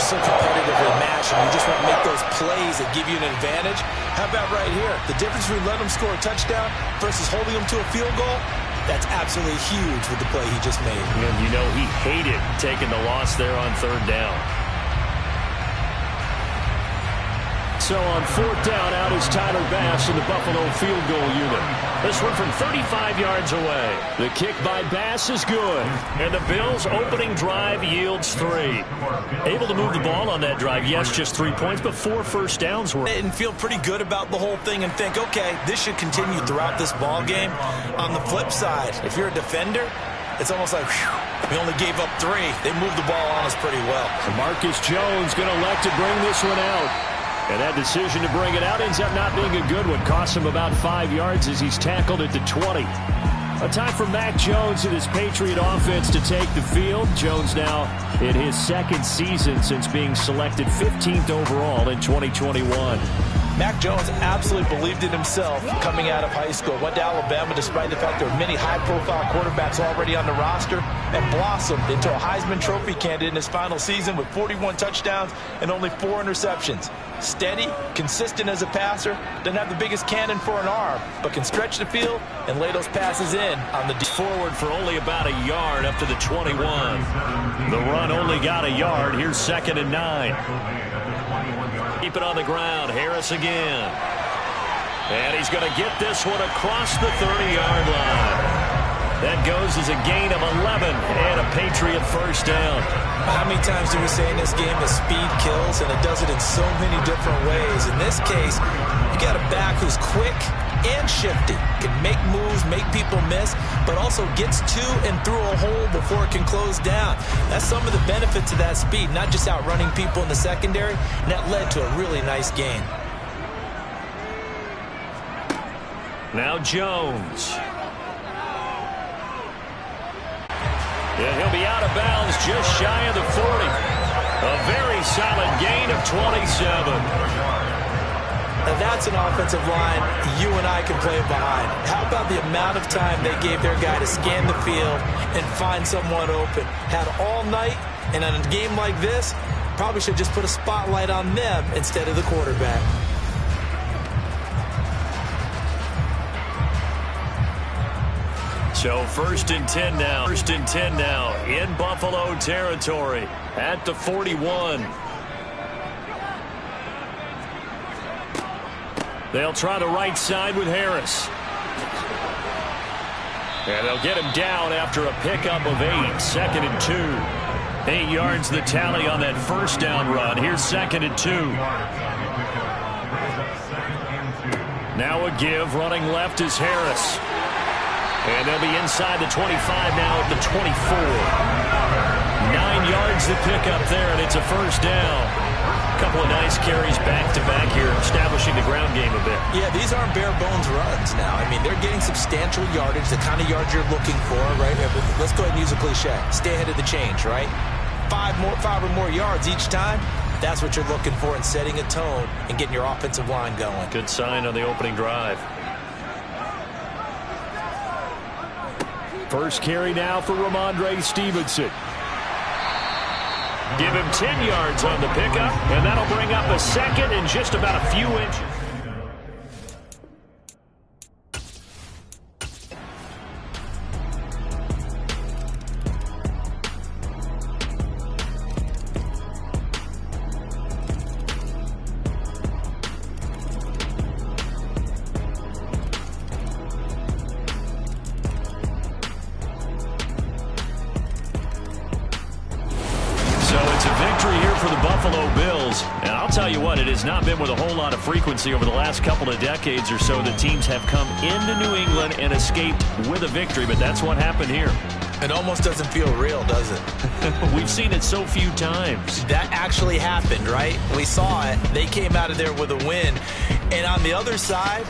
so competitively matched, and you just want to make those plays that give you an advantage. How about right here? The difference between letting them score a touchdown versus holding them to a field goal, that's absolutely huge with the play he just made. And you know he hated taking the loss there on third down. So on fourth down, out is Tyler Bass in the Buffalo field goal unit. This one from 35 yards away. The kick by Bass is good. And the Bills' opening drive yields 3. Able to move the ball on that drive. Yes, just 3 points, but 4 first downs were. And feel pretty good about the whole thing and think, okay, this should continue throughout this ball game. On the flip side, if you're a defender, it's almost like, whew, we only gave up 3. They moved the ball on us pretty well. Marcus Jones going to elect to bring this one out. And that decision to bring it out ends up not being a good one. Costs him about 5 yards as he's tackled at the 20. A time for Mac Jones and his Patriot offense to take the field. Jones now in his second season since being selected 15th overall in 2021. Mac Jones absolutely believed in himself coming out of high school. Went to Alabama despite the fact there were many high-profile quarterbacks already on the roster, and blossomed into a Heisman Trophy candidate in his final season with 41 touchdowns and only 4 interceptions. Steady, consistent as a passer, doesn't have the biggest cannon for an arm, but can stretch the field and lay those passes in on the forward for only about a yard up to the 21. The run only got a yard. Here's 2nd and 9. Keep it on the ground. Harris again. And he's going to get this one across the 30-yard line. That goes as a gain of 11 and a Patriot first down. How many times do we say in this game that speed kills, and it does it in so many different ways? In this case, you got a back who's quick and shifty, can make moves, make people miss, but also gets to and through a hole before it can close down. That's some of the benefits of that speed, not just outrunning people in the secondary, and that led to a really nice gain. Now Jones. And he'll be out of bounds just shy of the 40. A very solid gain of 27. Now that's an offensive line you and I can play behind. How about the amount of time they gave their guy to scan the field and find someone open? Had all night, and in a game like this, probably should just put a spotlight on them instead of the quarterback. So 1st and 10 now. 1st and 10 now in Buffalo territory at the 41. They'll try the right side with Harris. And they'll get him down after a pickup of 8. 2nd and 2. 8 yards the tally on that first down run. Here's 2nd and 2. Now a give. Running left is Harris. And they'll be inside the 25 now at the 24. 9 yards to pick up there, and it's a first down. A couple of nice carries back-to-back here, establishing the ground game a bit. Yeah, these aren't bare-bones runs now. I mean, they're getting substantial yardage, the kind of yards you're looking for, right? Let's go ahead and use a cliche. Stay ahead of the change, right? 5 or more yards each time. That's what you're looking for in setting a tone and getting your offensive line going. Good sign on the opening drive. First carry now for Ramondre Stevenson. Give him 10 yards on the pickup, and that'll bring up a second in just about a few inches. And I'll tell you what, it has not been with a whole lot of frequency over the last couple of decades or so that teams have come into New England and escaped with a victory, but that's what happened here. It almost doesn't feel real, does it? We've seen it so few times. That actually happened, right? We saw it. They came out of there with a win. And on the other side...